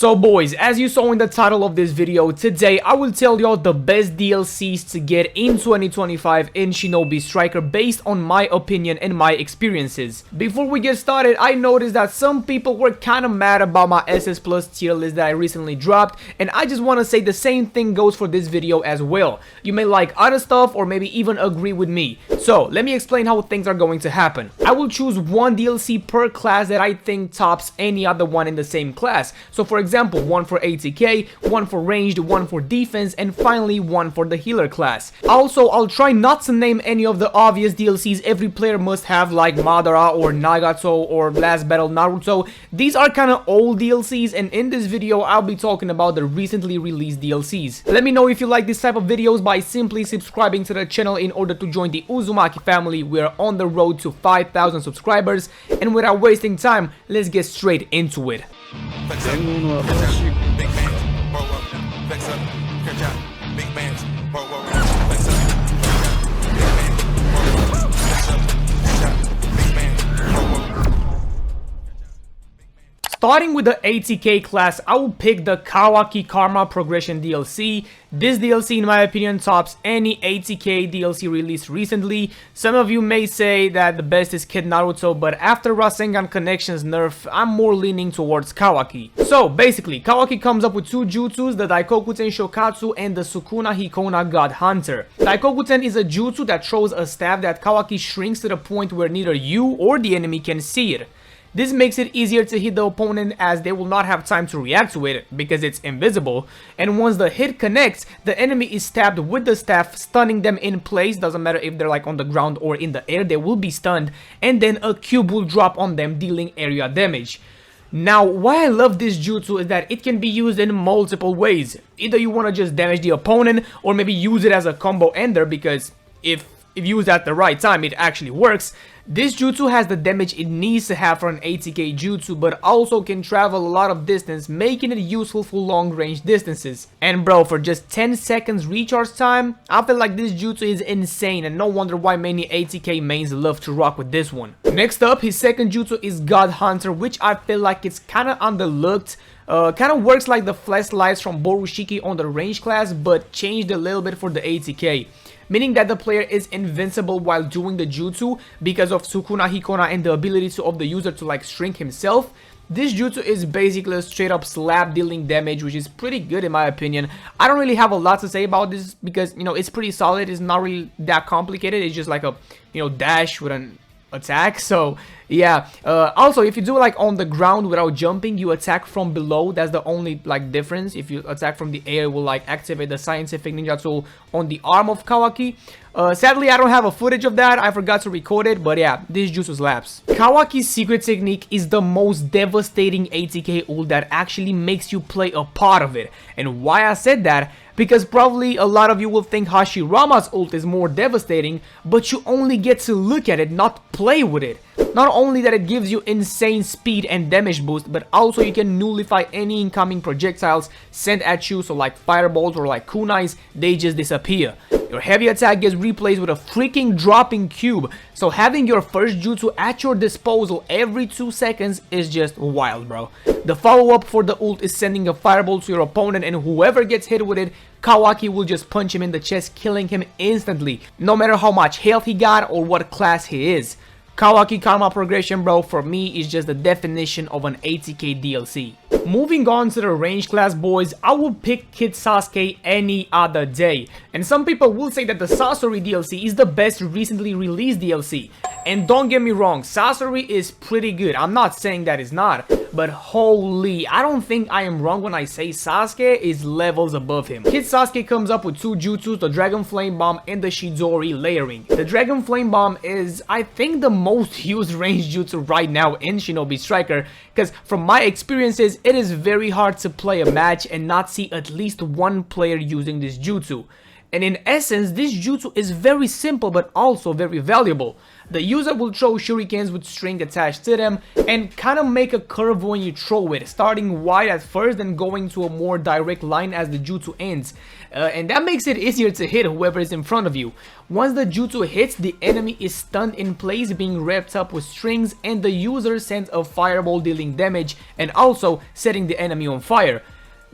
So boys, as you saw in the title of this video, today I will tell y'all the best DLCs to get in 2025 in Shinobi Striker based on my opinion and my experiences. Before we get started, I noticed that some people were kind of mad about my SS Plus tier list that I recently dropped, and I just want to say the same thing goes for this video as well. You may like other stuff or maybe even agree with me. So let me explain how things are going to happen. I will choose one DLC per class that I think tops any other one in the same class. So for example, one for ATK, one for ranged, one for defense, and finally one for the healer class. Also, I'll try not to name any of the obvious DLCs every player must have, like Madara or Nagato or Last Battle Naruto. These are kind of old DLCs, and in this video I'll be talking about the recently released DLCs. Let me know if you like this type of videos by simply subscribing to the channel in order to join the Uzumaki family. We are on the road to 5,000 subscribers, and without wasting time, let's get straight into it. Starting with the ATK class, I will pick the Kawaki Karma Progression DLC. This DLC, in my opinion, tops any ATK DLC released recently. Some of you may say that the best is Kid Naruto, but after Rasengan Connections nerf, I'm more leaning towards Kawaki. So basically, Kawaki comes up with two jutsus, the Daikokuten Shokatsu and the Sukuna Hikona God Hunter. Daikokuten is a jutsu that throws a staff that Kawaki shrinks to the point where neither you or the enemy can see it. This makes it easier to hit the opponent as they will not have time to react to it because it's invisible, and once the hit connects, the enemy is stabbed with the staff, stunning them in place. Doesn't matter if they're like on the ground or in the air, they will be stunned, and then a cube will drop on them, dealing area damage. Now, why I love this jutsu is that it can be used in multiple ways. Either you want to just damage the opponent, or maybe use it as a combo ender, because if used at the right time, it actually works. This jutsu has the damage it needs to have for an ATK jutsu, but also can travel a lot of distance, making it useful for long range distances. And bro, for just 10 seconds recharge time, I feel like this jutsu is insane, and no wonder why many ATK mains love to rock with this one. Next up, his second jutsu is God Hunter, which I feel like it's kind of underlooked. Kind of works like the flash lights from Borushiki on the range class, but changed a little bit for the ATK. Meaning that the player is invincible while doing the jutsu because of Sukuna Hikona and the ability of the user to like shrink himself. This jutsu is basically a straight up slap dealing damage, which is pretty good in my opinion. I don't really have a lot to say about this because, you know, it's pretty solid. It's not really that complicated. It's just like a, you know, dash with an attack. So yeah, also if you do like on the ground without jumping, you attack from below. That's the only like difference. If you attack from the air, it will like activate the scientific ninjutsu on the arm of Kawaki. Sadly, I don't have a footage of that. I forgot to record it, but yeah, this jutsu slaps. Kawaki's secret technique is the most devastating ATK ult that actually makes you play a part of it. And why I said that? Because probably a lot of you will think Hashirama's ult is more devastating, but you only get to look at it, not play with it. Not only that it gives you insane speed and damage boost, but also you can nullify any incoming projectiles sent at you, so like fireballs or like kunais, they just disappear. Your heavy attack gets replaced with a freaking dropping cube, so having your first jutsu at your disposal every 2 seconds is just wild, bro. The follow-up for the ult is sending a fireball to your opponent, and whoever gets hit with it, Kawaki will just punch him in the chest, killing him instantly, no matter how much health he got or what class he is. Kawaki Karma Progression, bro, for me is just the definition of an ATK DLC. Moving on to the range class, boys, I will pick Kid Sasuke any other day. And some people will say that the Sasori DLC is the best recently released DLC. And don't get me wrong, Sasori is pretty good. I'm not saying that it's not. But holy, I don't think I am wrong when I say Sasuke is levels above him. Kid Sasuke comes up with two jutsus, the Dragon Flame Bomb and the Shidori layering. The Dragon Flame Bomb is, I think, the most used range jutsu right now in Shinobi Striker, because from my experiences, it is very hard to play a match and not see at least one player using this jutsu. And in essence, this jutsu is very simple but also very valuable. The user will throw shurikens with string attached to them and kind of make a curve when you throw it, starting wide at first and going to a more direct line as the jutsu ends. And that makes it easier to hit whoever is in front of you. Once the jutsu hits, the enemy is stunned in place, being wrapped up with strings, and the user sends a fireball dealing damage and also setting the enemy on fire.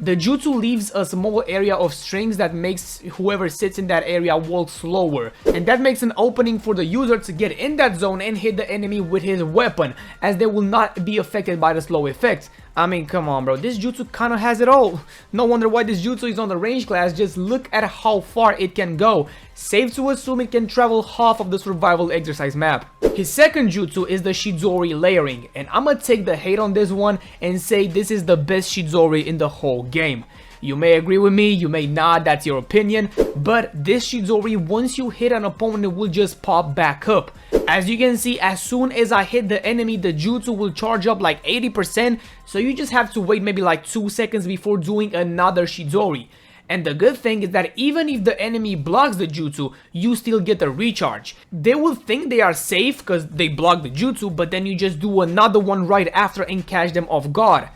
The jutsu leaves a small area of strings that makes whoever sits in that area walk slower, and that makes an opening for the user to get in that zone and hit the enemy with his weapon, as they will not be affected by the slow effect. I mean, come on bro, this jutsu kinda has it all. No wonder why this jutsu is on the range class. Just look at how far it can go. Safe to assume it can travel half of the survival exercise map. His second jutsu is the Shizori layering, and I'ma take the hate on this one and say this is the best Shizori in the whole game. You may agree with me, you may not, that's your opinion, but this Shizori, once you hit an opponent, will just pop back up. As you can see, as soon as I hit the enemy, the jutsu will charge up like 80%, so you just have to wait maybe like 2 seconds before doing another Shizori. And the good thing is that even if the enemy blocks the jutsu, you still get the recharge. They will think they are safe because they block the jutsu, but then you just do another one right after and catch them off guard.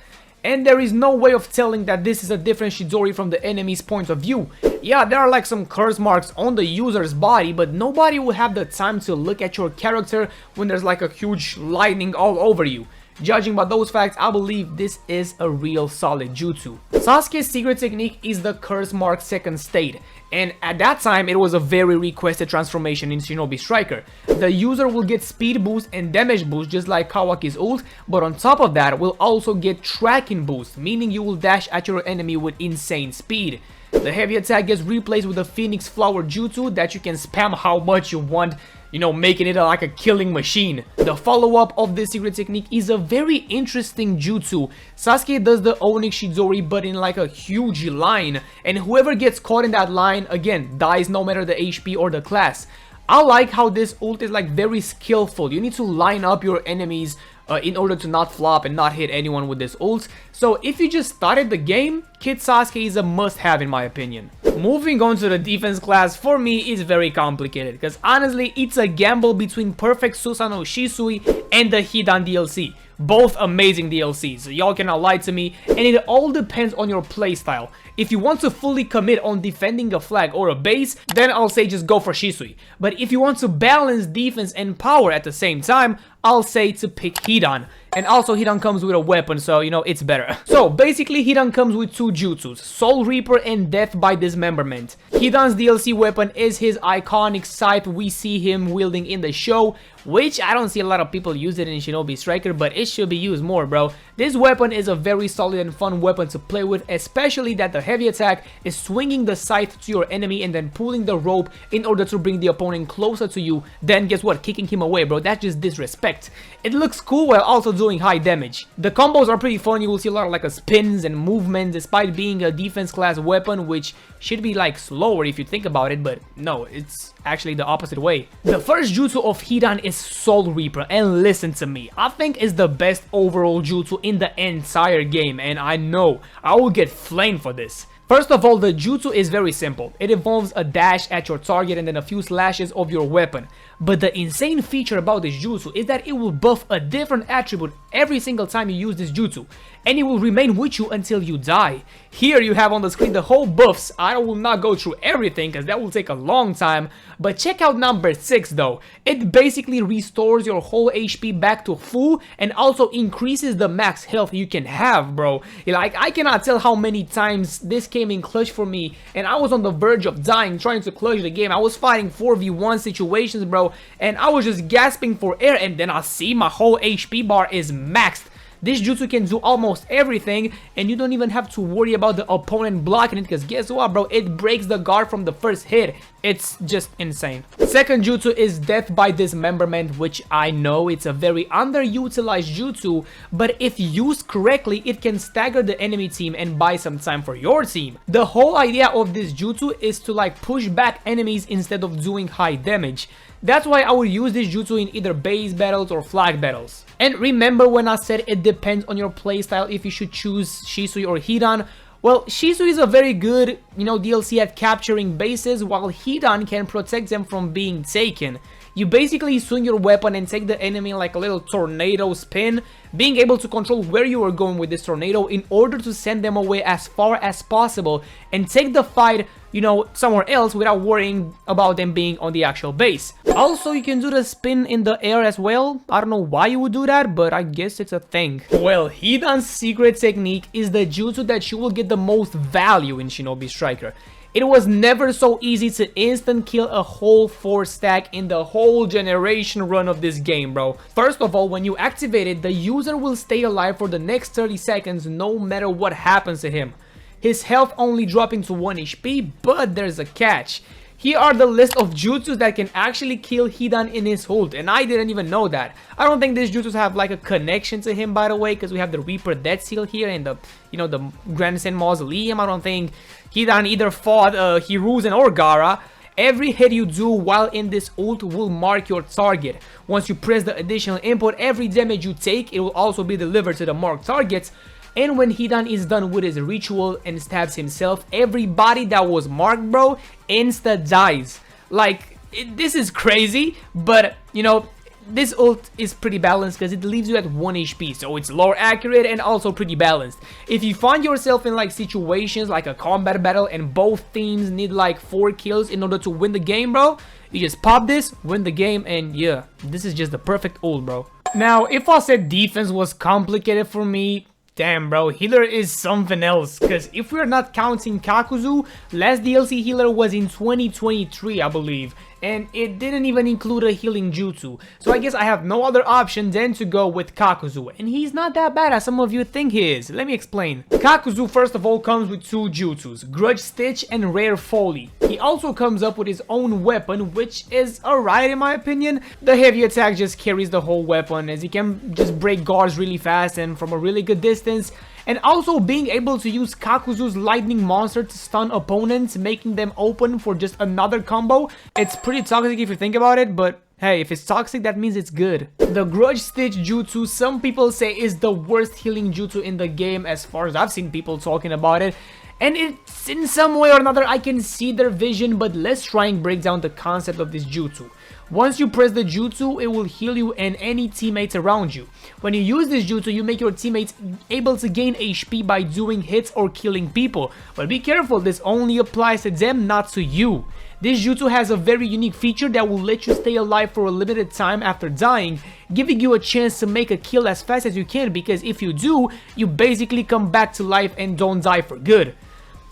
And there is no way of telling that this is a different Shizori from the enemy's point of view. Yeah, there are like some curse marks on the user's body, but nobody will have the time to look at your character when there's like a huge lightning all over you. Judging by those facts, I believe this is a real solid jutsu. Sasuke's secret technique is the curse mark second state, and at that time it was a very requested transformation in Shinobi Striker. The user will get speed boost and damage boost just like Kawaki's ult, but on top of that will also get tracking boost, meaning you will dash at your enemy with insane speed. The heavy attack gets replaced with the Phoenix Flower jutsu that you can spam how much you want, you know, making it like a killing machine. The follow-up of this secret technique is a very interesting jutsu. Sasuke does the Onyx Shizori but in like a huge line, and whoever gets caught in that line, again, dies no matter the HP or the class. I like how this ult is like very skillful. You need to line up your enemies in order to not flop and not hit anyone with this ult. So if you just started the game, Kid Sasuke is a must-have in my opinion. Moving on to the defense class, for me is very complicated because honestly it's a gamble between Perfect Susanoo Shisui and the Hidan DLC. Both amazing DLCs, so y'all cannot lie to me, and it all depends on your playstyle. If you want to fully commit on defending a flag or a base, then I'll say just go for Shisui. But if you want to balance defense and power at the same time, I'll say to pick Hidan. And also Hidan comes with a weapon, so you know it's better. So basically Hidan comes with two jutsus, Soul Reaper and Death by Dismemberment. Hidan's DLC weapon is his iconic scythe we see him wielding in the show, which I don't see a lot of people use it in Shinobi Striker, but it should be used more, bro. This weapon is a very solid and fun weapon to play with, especially that the heavy attack is swinging the scythe to your enemy and then pulling the rope in order to bring the opponent closer to you, then guess what, kicking him away, bro. That's just disrespect. It looks cool while also doing high damage. The combos are pretty fun. You will see a lot of like spins and movements despite being a defense class weapon, which should be like slower if you think about it, but no, it's actually the opposite way. The first jutsu of Hidan is Soul Reaper, and listen to me, I think it's the best overall jutsu in the entire game, and I know I will get flamed for this. First of all, the jutsu is very simple. It involves a dash at your target and then a few slashes of your weapon. But the insane feature about this jutsu is that it will buff a different attribute every single time you use this jutsu, and it will remain with you until you die. Here you have on the screen the whole buffs. I will not go through everything because that will take a long time, but check out number 6 though. It basically restores your whole HP back to full and also increases the max health you can have, bro. Like, I cannot tell how many times this came in clutch for me, and I was on the verge of dying trying to clutch the game. I was fighting 4v1 situations, bro, and I was just gasping for air, and then I see my whole HP bar is maxed. This jutsu can do almost everything, and you don't even have to worry about the opponent blocking it, because guess what, bro? It breaks the guard from the first hit. It's just insane. Second jutsu is Death by Dismemberment, which I know it's a very underutilized jutsu, but if used correctly, it can stagger the enemy team and buy some time for your team. The whole idea of this jutsu is to like push back enemies instead of doing high damage. That's why I will use this jutsu in either base battles or flag battles. And remember when I said it depends on your playstyle if you should choose Shisui or Hidan? Well, Shisui is a very good, DLC at capturing bases, while Hidan can protect them from being taken. You basically swing your weapon and take the enemy like a little tornado spin, being able to control where you are going with this tornado in order to send them away as far as possible and take the fight, you know, somewhere else without worrying about them being on the actual base. Also, you can do the spin in the air as well. I don't know why you would do that, but I guess it's a thing. Well, Hidan's secret technique is the jutsu that you will get the most value in Shinobi Striker. It was never so easy to instant kill a whole 4 stack in the whole generation run of this game, bro. First of all, when you activate it, the user will stay alive for the next 30 seconds no matter what happens to him. His health only dropping to 1 HP, but there's a catch. Here are the list of jutsus that can actually kill Hidan in his ult, and I didn't even know that. I don't think these jutsus have like a connection to him, by the way, because we have the Reaper Death Seal here and the, you know, the Grandstand Mausoleum. I don't think Hidan either fought Hiruzen or Gaara. Every hit you do while in this ult will mark your target. Once you press the additional input, every damage you take, it will also be delivered to the marked targets. And when Hidan is done with his ritual and stabs himself, everybody that was marked, bro, insta dies. Like, this is crazy, but, you know, this ult is pretty balanced because it leaves you at 1 HP, so it's lore accurate and also pretty balanced. If you find yourself in like situations like a combat battle and both teams need like 4 kills in order to win the game, bro, you just pop this, win the game, and yeah, this is just the perfect ult, bro. Now, if I said defense was complicated for me, damn, bro, healer is something else, because if we're not counting Kakuzu, last DLC healer was in 2023, I believe, and it didn't even include a healing jutsu, so I guess I have no other option than to go with Kakuzu, and he's not that bad as some of you think he is. Let me explain. Kakuzu first of all comes with 2 jutsus, Grudge Stitch and Rare Folly. He also comes up with his own weapon, which is alright in my opinion. The heavy attack just carries the whole weapon, as he can just break guards really fast and from a really good distance. And also being able to use Kakuzu's lightning monster to stun opponents, making them open for just another combo. It's pretty toxic if you think about it, but hey, if it's toxic, that means it's good. The Grudge Stitch jutsu, some people say is the worst healing jutsu in the game as far as I've seen people talking about it. And it's in some way or another, I can see their vision, but let's try and break down the concept of this jutsu. Once you press the jutsu, it will heal you and any teammates around you. When you use this jutsu, you make your teammates able to gain HP by doing hits or killing people. But be careful, this only applies to them, not to you. This jutsu has a very unique feature that will let you stay alive for a limited time after dying, giving you a chance to make a kill as fast as you can, because if you do, you basically come back to life and don't die for good.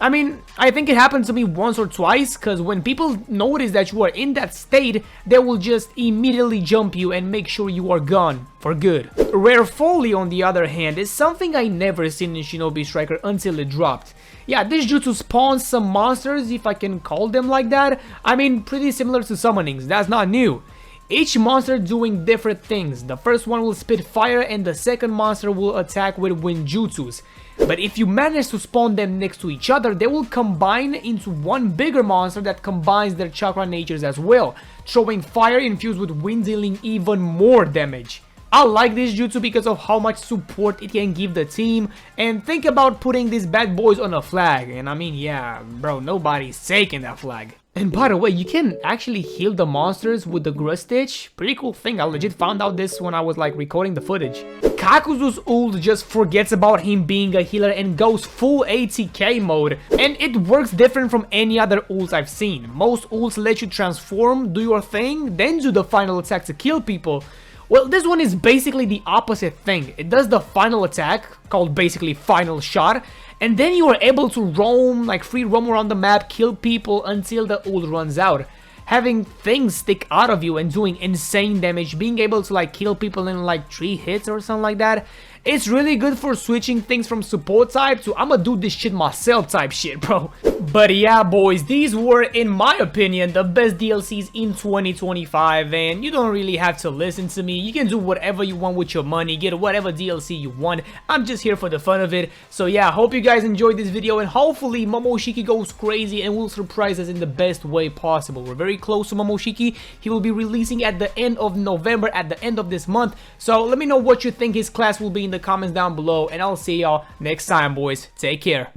I mean, I think it happened to me once or twice, because when people notice that you are in that state, they will just immediately jump you and make sure you are gone for good. Rare Folly, on the other hand, is something I never seen in Shinobi Striker until it dropped. Yeah, this jutsu spawns some monsters, if I can call them like that. I mean, pretty similar to summonings, that's not new. Each monster doing different things. The first one will spit fire and the second monster will attack with wind jutsus. But if you manage to spawn them next to each other, they will combine into one bigger monster that combines their chakra natures as well, throwing fire infused with wind, dealing even more damage. I like this jutsu because of how much support it can give the team, and think about putting these bad boys on a flag, and I mean, yeah, bro, nobody's taking that flag. And by the way, you can actually heal the monsters with the Grudge Stitch. Pretty cool thing, I legit found out this when I was like recording the footage. Kakuzu's ult just forgets about him being a healer and goes full ATK mode. And it works different from any other ults I've seen. Most ults let you transform, do your thing, then do the final attack to kill people. Well, this one is basically the opposite thing. It does the final attack, called basically final shot, and then you are able to roam, like free roam around the map, kill people until the ult runs out. Having things stick out of you and doing insane damage, being able to like kill people in like 3 hits or something like that. It's really good for switching things from support type to I'ma do this shit myself type shit, bro. But yeah, boys, these were, in my opinion, the best DLCs in 2025, and you don't really have to listen to me. You can do whatever you want with your money, get whatever DLC you want. I'm just here for the fun of it. So yeah, hope you guys enjoyed this video, and hopefully Momoshiki goes crazy and will surprise us in the best way possible. We're very close to Momoshiki. He will be releasing at the end of November, at the end of this month. So let me know what you think his class will be in the comments down below, and I'll see y'all next time, boys. Take care.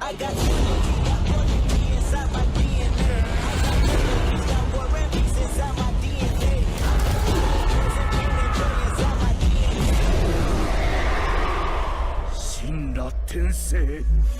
I got it.